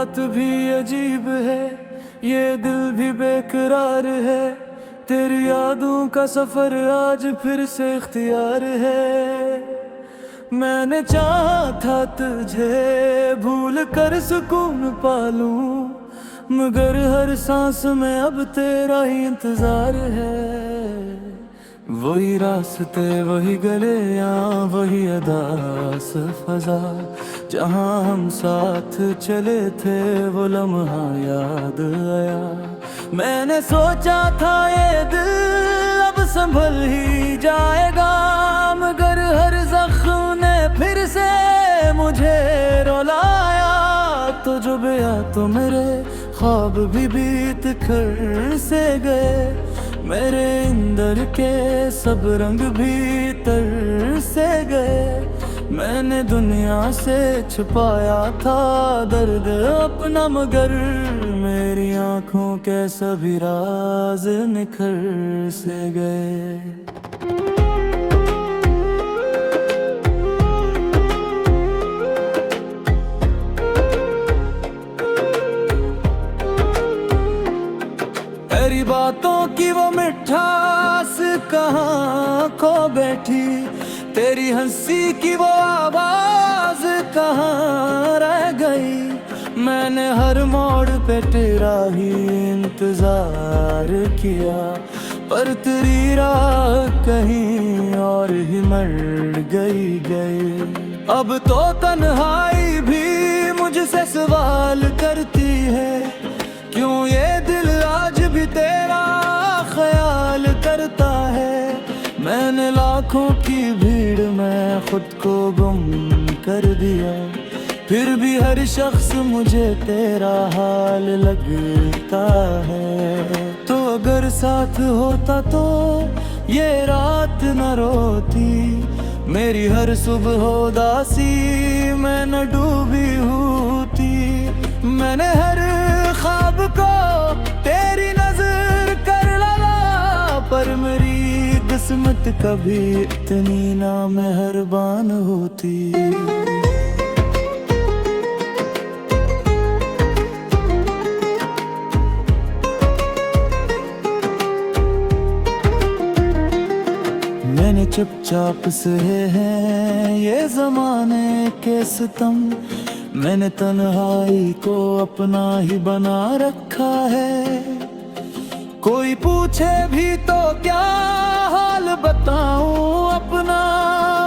रात भी अजीब है, ये दिल भी बेकरार है। तेरी यादों का सफर आज फिर से इख्तियार है। मैंने चाहा था तुझे भूल कर सुकून पालूं, मगर हर सांस में अब तेरा ही इंतजार है। वही रास्ते वही गले या वही अदास फजा, जहाँ हम साथ चले थे वो लम्हा याद आया। मैंने सोचा था ये दिल अब संभल ही जाएगा, मगर हर जख्म ने फिर से मुझे रुलाया। तो जो गया तो मेरे ख्वाब भी बीत कर से गए, मेरे अंदर के सब रंग भी तर से गए। मैंने दुनिया से छुपाया था दर्द अपना, मगर मेरी आंखों के सभी राज निखर से गए। तेरी बातों की वो मिठास कहाँ खो बैठी, तेरी हंसी की वो आवाज कहाँ रह गई। मैंने हर मोड़ पे तेरा ही इंतजार किया, पर तेरी राह कहीं और ही मर गई। अब तो तन्हाई भी मुझसे सवाल करती है, क्यों ये दिल आज भी तेरा ख्याल करता है। मैंने लाखों की भीड़ में खुद को गुम कर दिया, फिर भी हर शख्स मुझे तेरा हाल लगता है। तो अगर साथ होता तो ये रात न रोती, मेरी हर सुबह उदासी में न डूबी होती। मैंने हर ख्वाब को तेरी नजर कर लगा, पर मेरी किस्मत कभी इतनी ना मेहरबान होती। मैंने चुपचाप सहे हैं ये जमाने के सितम, मैंने तन्हाई को अपना ही बना रखा है। कोई पूछे भी तो क्या हाल बताऊं अपना,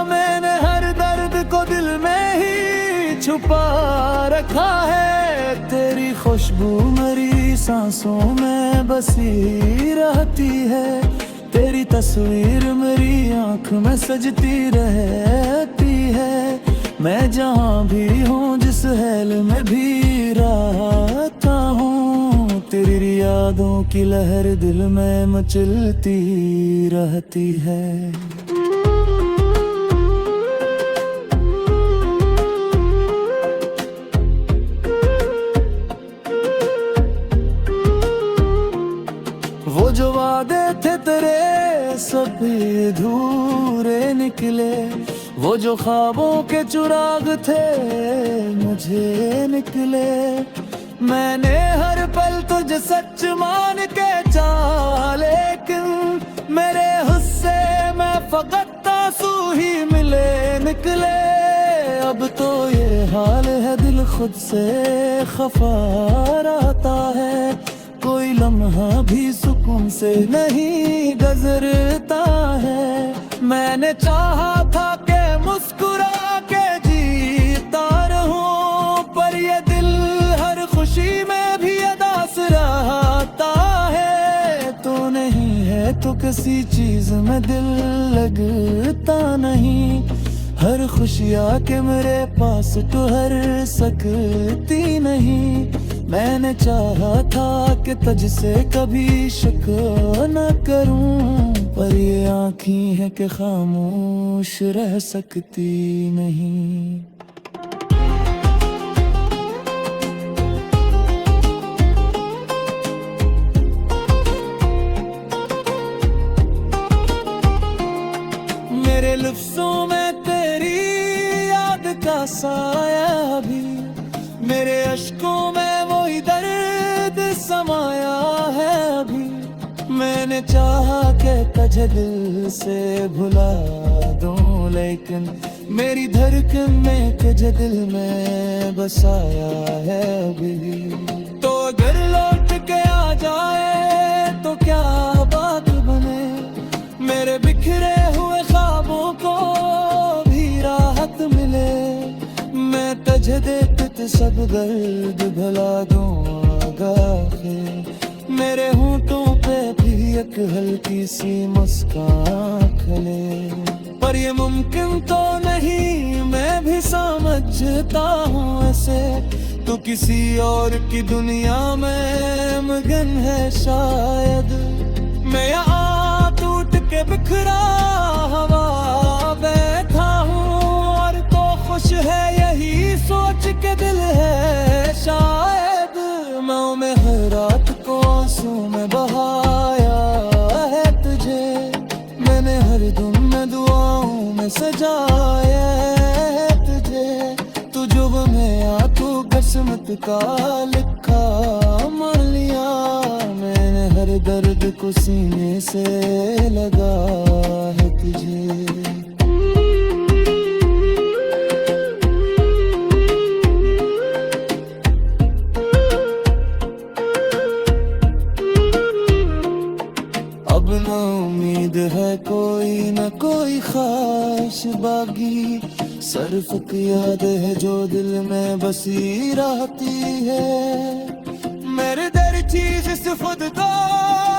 मैंने हर दर्द को दिल में ही छुपा रखा है। तेरी खुशबू मेरी सांसों में बसी रहती है, तेरी तस्वीर मेरी आँख में सजती रहती है। मैं जहाँ भी हूँ जिस हेल में भी रहता हूँ, तेरी यादों की लहर दिल में मचलती रहती है। वो जो वादे थे तेरे सब अधूरे निकले, वो जो ख्वाबों के चिराग थे मुझे निकले। मैंने हर पल तुझे सच मान के चाहा, लेकिन मेरे हिस्से में फकत आंसू ही मिले निकले। अब तो ये हाल है दिल खुद से खफा रहता है, कोई लम्हा भी सुकून से नहीं गुजरता है। मैंने चाहा था कि मुस्कुरा के जीता रहूं, पर ये दिल हर खुशी में भी अदास रहता है। तो नहीं है तो किसी चीज में दिल लगता नहीं, हर खुशी आके मेरे पास तो हर सकती नहीं। मैंने चाहा था कि तुझसे कभी शक न करूं, पर ये आँखें हैं कि खामोश रह सकती नहीं। मेरे लफ्ज़ों में तेरी याद का साया भी, मेरे अश्कों में मैंने चाहा कि तुझे दिल से भुला दूं, लेकिन मेरी धड़कन में तुझे दिल में बसाया है अभी। तो अगर लौट के आ जाए तो क्या बात बने, मेरे बिखरे हुए ख्वाबों को भी राहत मिले। मैं तुझे देते सब दर्द भुला दूं आगाह, मेरे होंठों पे भी एक हल्की सी मुस्कान खले। पर ये मुमकिन तो नहीं, मैं भी समझता हूँ ऐसे, तू किसी और की दुनिया में मगन है शायद। मैं यहाँ टूट के बिखरा हवा बैठा हूँ, और तो खुश है यही सोच के दिल है शायद। मैं हर रात को आंसू में बहाया है तुझे, मैंने हर धुन में दुआओं में सजाया है तुझे। तू जुब में आ, तू किस्मत का लिखा मान लिया, मैंने हर दर्द को सीने से लगा है तुझे। अब न उम्मीद है कोई न कोई ख्वाहिश बागी, सिर्फ याद है जो दिल में बसी रहती है। मेरे दर चीज से खुद को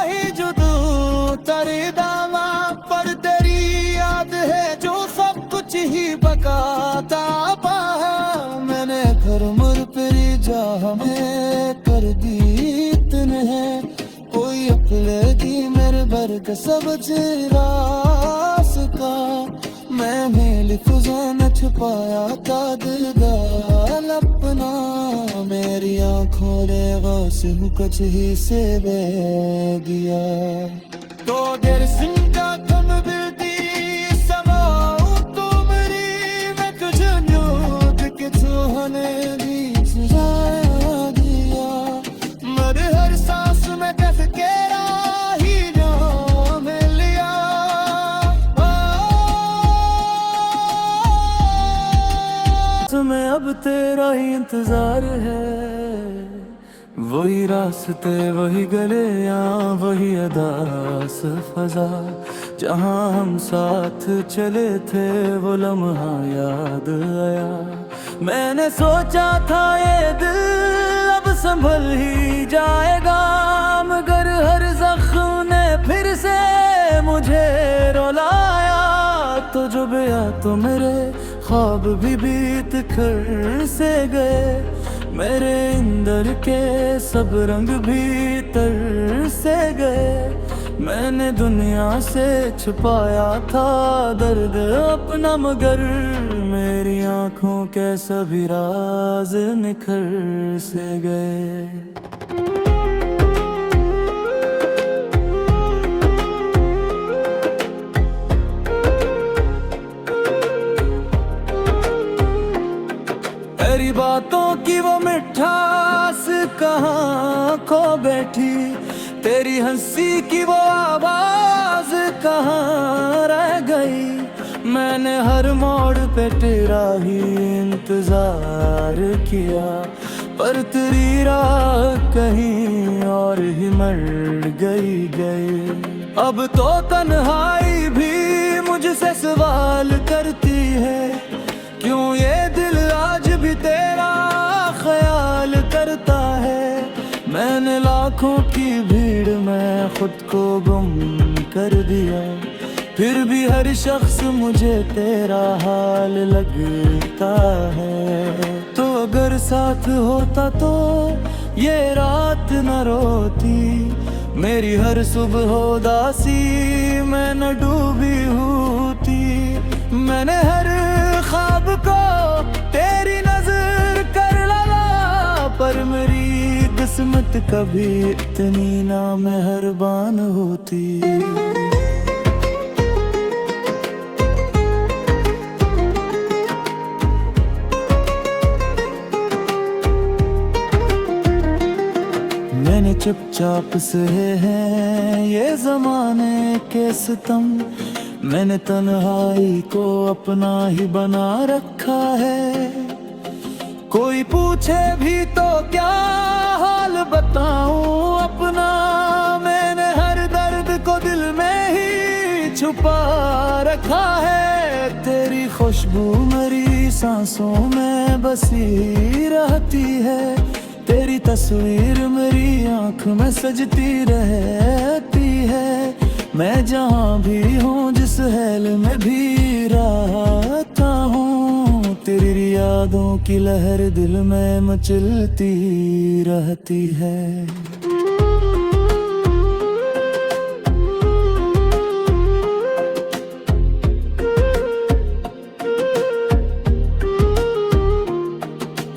ही जुदू तेरे दावा, पर तेरी याद है जो सब कुछ ही बकाता पाया। मैंने घर मुर पेरी जा में कर दी इतने हैं, कोई अपलेगी मेरे बर्ग सब रास का। मैं मेल फिज़ा न छुपाया था दिल गाल अपना, मेरी आँखों ने गौसे कुछ ही से बह गया। तो देर सिंगा तुम बिल्दी समाओ तो मेरी, मैं तुझे न्यूद के सुहाने दी सुझाया दिया। मेरे हर सांस में कैसे केरा ही जो मिल लिया। तुम्हें अब तेरा ही इंतजार है, वही रास्ते वही गले या वही अदास फजा, जहाँ हम साथ चले थे वो लम्हा याद आया। मैंने सोचा था ये दिल अब संभल ही जाएगा, मगर हर जख्म ने फिर से मुझे रुलाया। तो जो गया तो मेरे ख्वाब भी बीत कर से गए, मेरे अंदर के सब रंग भी तर से गए। मैंने दुनिया से छुपाया था दर्द अपना, मगर मेरी आँखों के सभी राज निखर से गए। तेरी बातों की वो मिठास कहाँ खो बैठी, तेरी हंसी की वो आवाज कहाँ रह गई। मैंने हर मोड़ पे तेरा ही इंतजार किया, पर तेरी राह कहीं और ही मर गई। अब तो तन्हाई भी मुझसे सवाल करती है, क्यों ये दिल आज भी तेरा ख्याल करता है। मैंने लाखों की भीड़ में खुद को गुम कर दिया, फिर भी हर शख्स मुझे तेरा हाल लगता है। तो अगर साथ होता तो ये रात न रोती, मेरी हर सुबह उदासी मैं न डूबी होती। मैंने हर ख्वाब को तेरी नजर कर लगा, पर मेरी किस्मत कभी इतनी ना मेहरबान होती। मैंने चुपचाप से हैं ये जमाने के सितम। मैंने तन्हाई को अपना ही बना रखा है। कोई पूछे भी तो क्या हाल बताऊं अपना, मैंने हर दर्द को दिल में ही छुपा रखा है। तेरी खुशबू मेरी सांसों में बसी रहती है, तेरी तस्वीर मेरी आंख में सजती रहती है। मैं जहाँ भी हूँ जिस हेल में भी रहता हूँ, तेरी यादों की लहर दिल में मचलती रहती है।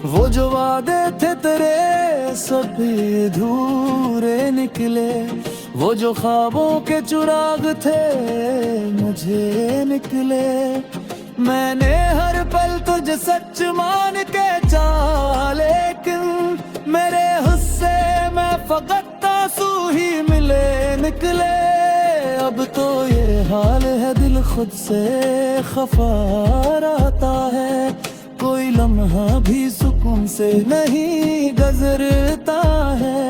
वो जो वादे थे तेरे सब अधूरे निकले, वो जो ख्वाबों के चिराग थे मुझे निकले। मैंने हर पल तुझे सच मान के चाहा, लेकिन मेरे हिस्से में फकत आंसू ही मिले निकले। अब तो ये हाल है दिल खुद से खफा रहता है, कोई लम्हा भी सुकून से नहीं गुजरता है।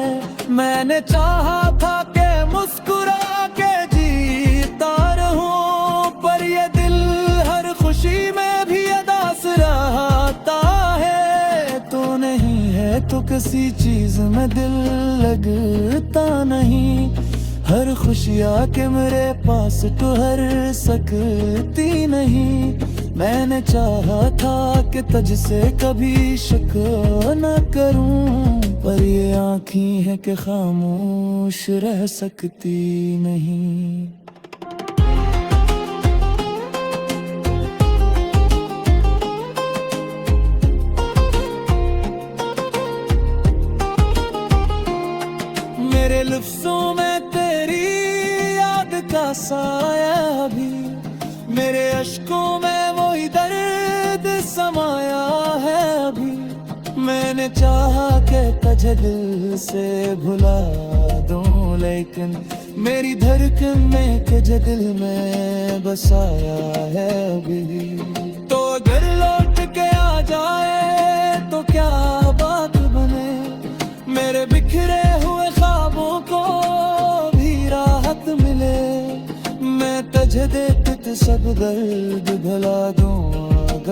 मैंने चाहा था कि मुस्कुरा के जीता रहूं, पर ये दिल हर खुशी में भी उदास रहता है। तो नहीं है तो किसी चीज में दिल लगता नहीं, हर खुशी आके मेरे पास ठहर सकती नहीं। मैंने चाहा था कि तुझसे कभी शक न करूं, पर ये आँखें हैं कि खामोश रह सकती नहीं। मेरे लफ्ज़ों में तेरी याद का साया भी, मेरे अश्कों में वही दर्द समाया है अभी। मैंने चाहा कि तुझे दिल से भुला दूं, लेकिन मेरी धड़कन में तुझे दिल में बसाया है अभी। तो अगर लौट के आ जाए तो क्या बात बने, मेरे बिखरे हुए ख्वाबों को भी राहत मिले। मैं तुझे देखते सब दर्द भुला दूं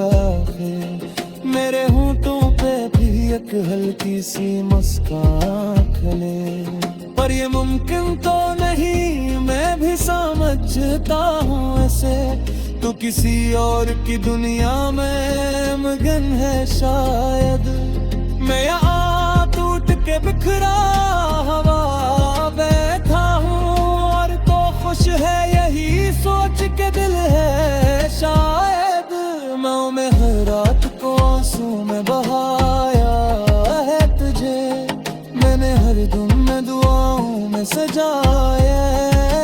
आगे, मेरे होंठों पे भी एक हल्की सी मुस्कान खिले। पर ये मुमकिन तो नहीं, मैं भी समझता हूँ ऐसे, तो किसी और की दुनिया में मगन है शायद। मैं यहाँ टूट के बिखरा हवा बैठा हूँ, और तो खुश है यही सोच के दिल है शायद। मैं हर रात को आंसू में बहाया है तुझे, मैंने हर धुन में दुआओं में सजाया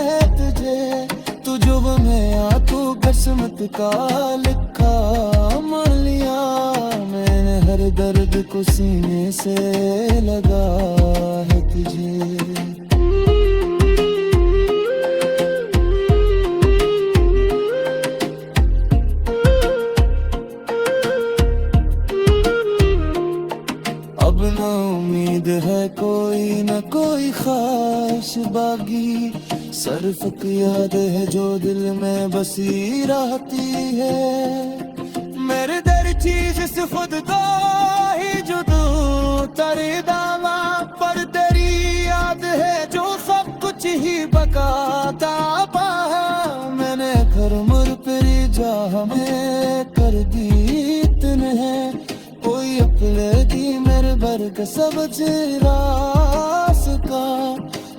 है तुझे। तू जो बने आ तू किस्मत का लिखा मान लिया, मैंने हर दर्द को सीने से लगा है तुझे। अब न उम्मीद है कोई न कोई ख्वाहिश बागी, सिर्फ याद है जो दिल में बसी रहती है। मेरे दर चीज से खुद को ही जुदू तेरे दावा, पर तेरी याद है जो सब कुछ ही बकाता पाहा। मैंने घर मुर पेरी जा में कर दी इतने हैं, कोई अपने दी मेरे बर्ग सब रास का।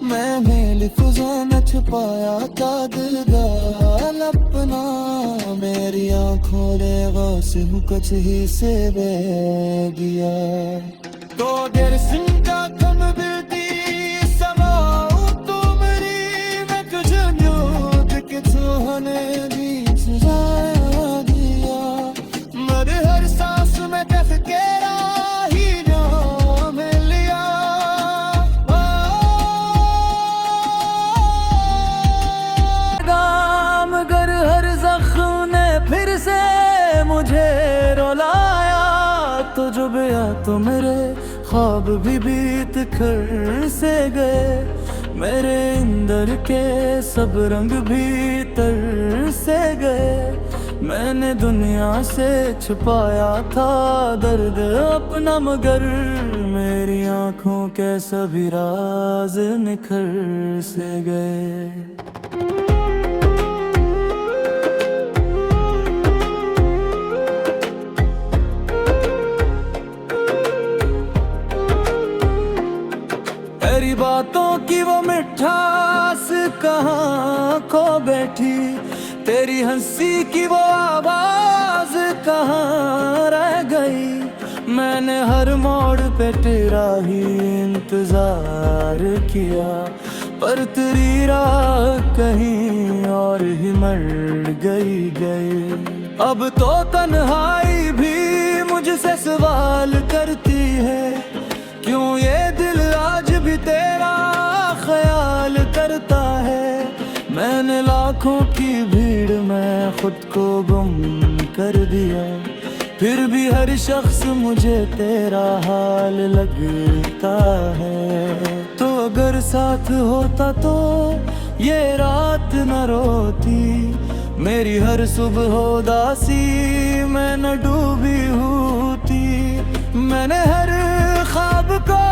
मैंने लिफज़ा न छुपाया था दिल गाल अपना, मेरी आँखों ने गौस हूँ कुछ ही से बह गया। तो देर सिंगा कम बिल्दी समाओ तू मेरी, मैं तुझे न्यूद के तूने दी सजा दिया। मेरे हर सांस में तस्करा ही नाम लिया। तो मेरे ख्वाब भी बीत कर से गए, मेरे अंदर के सब रंग भी तर से गए। मैंने दुनिया से छुपाया था दर्द अपना, मगर मेरी आंखों के सभी राज निखर से गए। तेरी बातों की वो मिठास कहाँ खो बैठी, तेरी हंसी की वो आवाज कहाँ रह गई। मैंने हर मोड़ पे तेरा ही इंतजार किया, पर तेरी राह कहीं और ही मर गई। अब तो तन्हाई भी मुझसे सवाल करती है, क्यों ये दिल आज भी तेरा ख्याल करता है। मैंने लाखों की भीड़ में खुद को गुम कर दिया, फिर भी हर शख्स मुझे तेरा हाल लगता है। तो अगर साथ होता तो ये रात न रोती, मेरी हर सुबह उदासी में न डूबी होती। मैंने हर ख्वाब को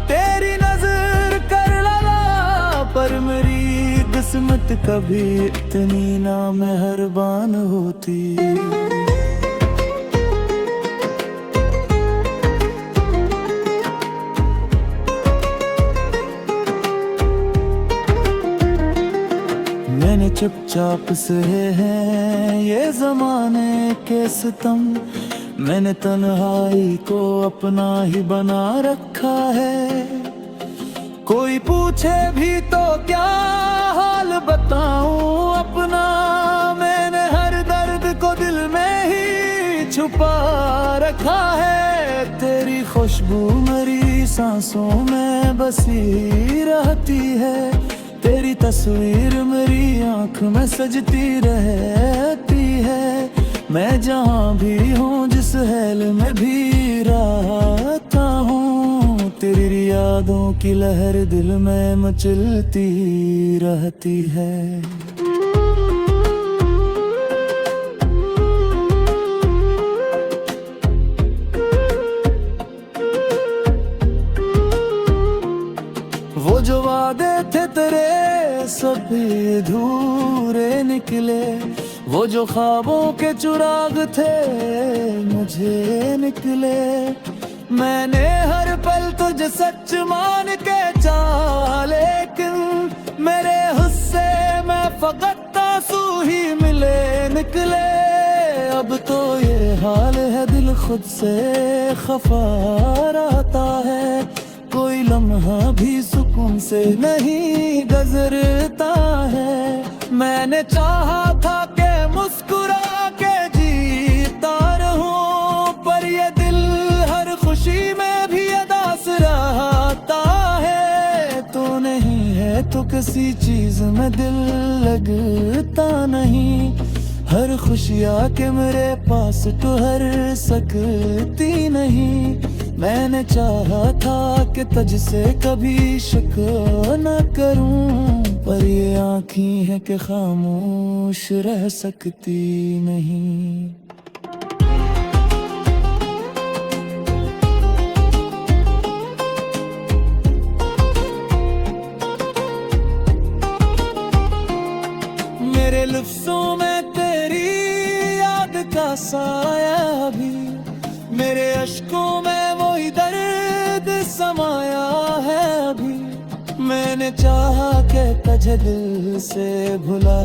तेरी नजर कर डाला, पर मेरी किस्मत कभी इतनी ना मेहरबान होती। मैंने चुपचाप सहे हैं ये जमाने के सितम, मैंने तन्हाई को अपना ही बना रखा है। कोई पूछे भी तो क्या हाल बताऊं अपना, मैंने हर दर्द को दिल में ही छुपा रखा है। तेरी खुशबू मेरी सांसों में बसी रहती है, तेरी तस्वीर मेरी आंख में सजती रहती है। मैं जहाँ भी हूँ जिस हेल में भी रहता हूँ, तेरी यादों की लहर दिल में मचलती रहती है। वो जो वादे थे तेरे सब अधूरे निकले, वो जो ख्वाबों के चिराग थे मुझे निकले। मैंने हर पल तुझे सच मान के चाहा, लेकिन मेरे हिस्से में फकत आंसू ही मिले निकले। अब तो ये हाल है दिल खुद से खफा रहता है, कोई लम्हा भी सुकून से नहीं गुजरता है। मैंने चाहा था कि मुस्कुरा के जीता रहूं, पर ये दिल हर खुशी में भी उदास रहता है। तो नहीं है तो किसी चीज में दिल लगता नहीं, हर खुशी आके मेरे पास तो हर सकती नहीं। मैंने चाहा था कि तुझसे कभी शक न करूं, पर ये आँखें हैं कि खामोश रह सकती नहीं। मेरे लफ्ज़ों में तेरी याद का साया भी, मेरे अश्कों में वही दर्द समाया है अभी। मैंने चाहा कि तुझे दिल से भुला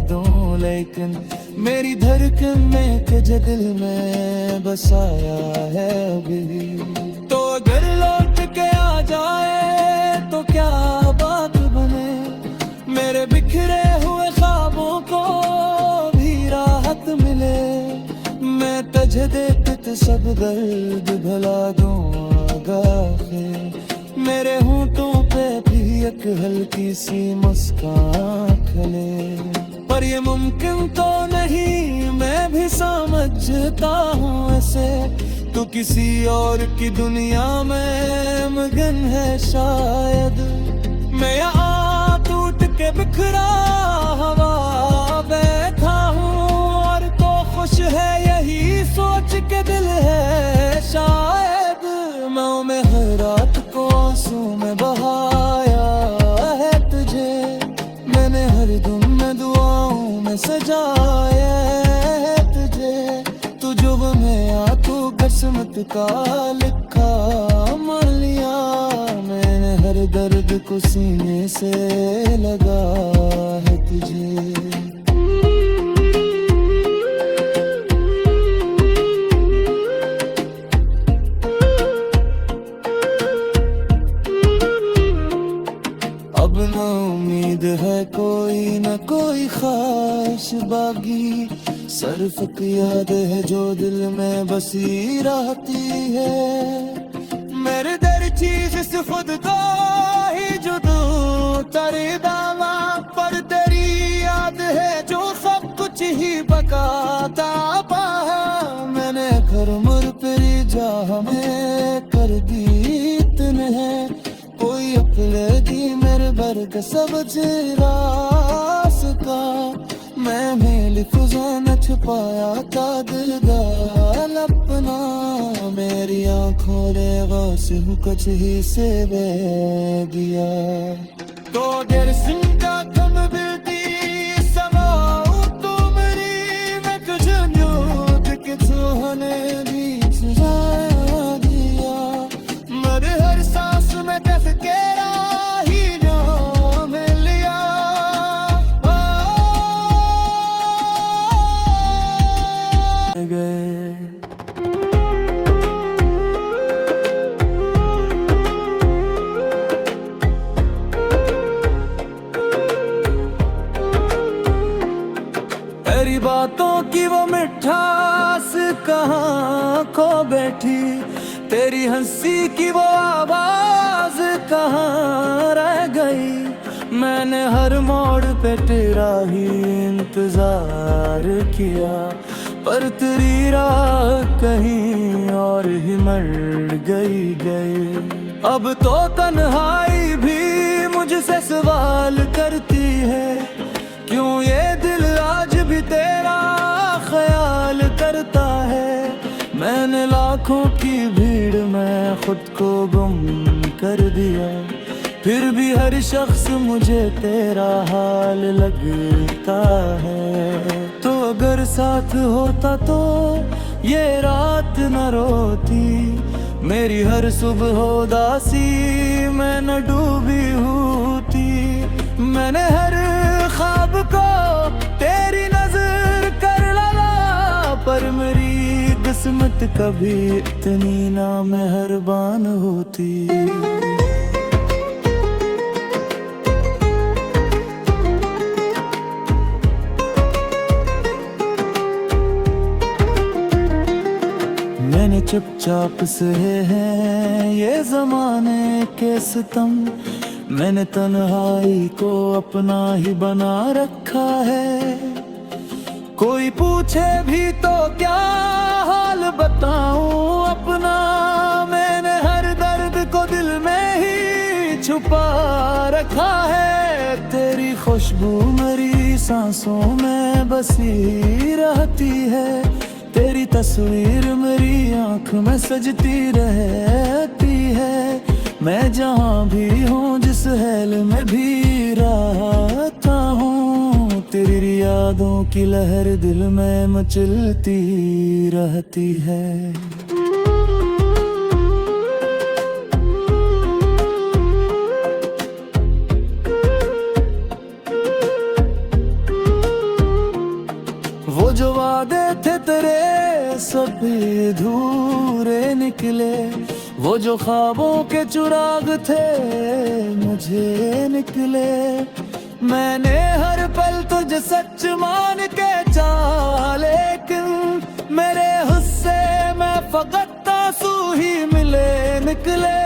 दूं, लेकिन मेरी धड़कन में तुझे दिल में बसाया है अभी। तो अगर लौट के आ जाए तो क्या बात बने, मेरे बिखरे हुए ख्वाबों को भी राहत मिले। मैं तुझे देख सब दर्द भुला दूं आगाहे, मेरे होंठों पे भी एक हल्की सी मुस्कान खले। पर ये मुमकिन तो नहीं, मैं भी समझता हूँ ऐसे, तू किसी और की दुनिया में मगन है शायद। मैं यहाँ टूट के बिखरा हवा बैठा हूँ, और तो खुश है यही सोच के दिल है शायद। मैं हर रात को आंसू में बहाया है तुझे, मैंने हर धुन में दुआओं में सजाया है तुझे। तू जो में आ तू किस्मत का लिखा मान लिया, मैंने हर दर्द को सीने से लगा है तुझे। अब न उम्मीद है कोई न कोई ख्वाहिश बागी, सिर्फ याद है जो दिल में बसी रहती है। मेरे दर चीज से खुद को ही जुदू तेरे दावा, पर तेरी याद है जो सब कुछ ही बकाता पाया। मैंने घर मुर फिरी जा में कर दी इतने हैं, कोई अपलेगी मेरे बर्ग सब रास का। मैं मेल फिजा न छुपाया था दिल गाल अपना, मेरी आंखों ने गौस कुछ ही से बह दिया। तो देर सिंगा तुम बिलती समाओ तू मेरी, मैं तुझे न्यूद के सुहाने भी सुझा दिया। मेरे हर सांस में कैसे केरा ही जाम लिया। तेरी बातों की वो मिठास कहाँ खो बैठी, तेरी हंसी की वो आवाज कहाँ रह गई। मैंने हर मोड़ पे तेरा ही इंतजार किया, पर तेरी राह कहीं और ही मर गई। अब तो तन्हाई भी मुझसे सवाल करती है, क्यों ये दिल आज भी तेरा ख्याल करता है। मैंने लाखों की भीड़ में खुद को गुम कर दिया, फिर भी हर शख्स मुझे तेरा हाल लगता है। तो अगर साथ होता तो ये रात न रोती, मेरी हर सुबह उदासी मैं न डूबी होती। मैंने हर ख्वाब को तेरी नजर कर लगा, पर मेरी किस्मत कभी इतनी ना मेहरबान होती। मैंने चुपचाप सहे हैं ये जमाने के सितम, मैंने तन्हाई को अपना ही बना रखा है। कोई पूछे भी तो क्या हाल बताऊं अपना, मैंने हर दर्द को दिल में ही छुपा रखा है। तेरी खुशबू मेरी सांसों में बसी रहती है, तेरी तस्वीर मेरी आंख में सजती रहती है। मैं जहाँ भी हूँ जिस हेल में भी रहता हूँ, तेरी यादों की लहर दिल में मचलती रहती है। वो जो वादे थे तेरे सब अधूरे निकले, वो जो ख्वाबों के चिराग थे मुझे निकले। मैंने हर पल तुझे सच मान के चाहा, लेकिन मेरे हिस्से में फकत आंसू ही मिले निकले।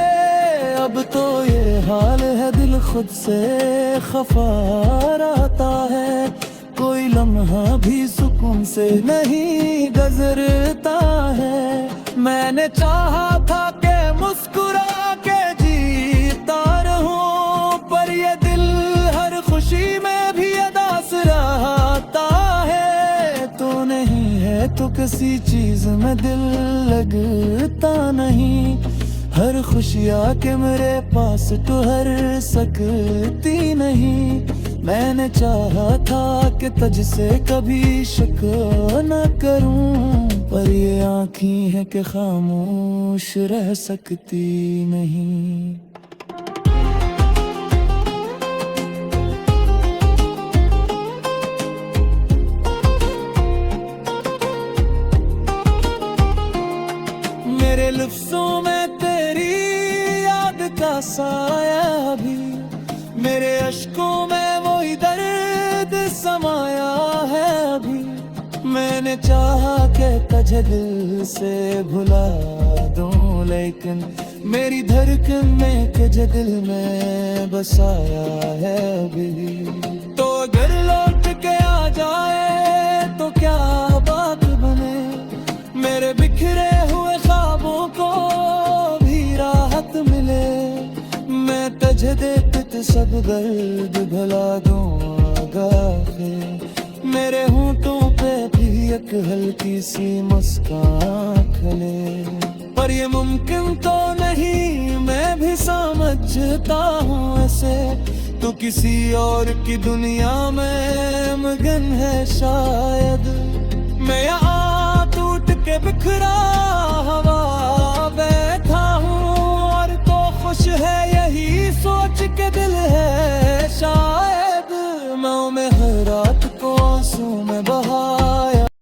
अब तो ये हाल है दिल खुद से खफा रहता है, कोई लम्हा भी सुकून से नहीं गुजरता है। मैंने चाहा था कि मुस्कुरा के जीता रहूं, पर ये दिल हर खुशी में भी उदास रहता है। तो नहीं है तो किसी चीज में दिल लगता नहीं, हर खुशी आके मेरे पास ठहर सकती नहीं। मैंने चाहा था कि तुझसे कभी शक न करूं, पर ये आँखें हैं कि खामोश रह सकती नहीं। मेरे लफ्ज़ों में तेरी याद का साया भी, मेरे अश्कों में वही दर्द समाया है अभी। मैंने चाहा कि तुझे दिल से भुला दूं, लेकिन मेरी धड़कन में तुझे दिल में बसाया है अभी। तो अगर लौट के आ जाए तो क्या बात बने, मेरे बिखरे हुए ख्वाबों को भी राहत मिले। मैं तुझे देते सब दर्द भुला दूं आगे, मेरे होंठों पे भी एक हल्की सी मुस्कान खले। पर ये मुमकिन तो नहीं, मैं भी समझता हूँ ऐसे, तो किसी और की दुनिया में मगन है शायद। मैं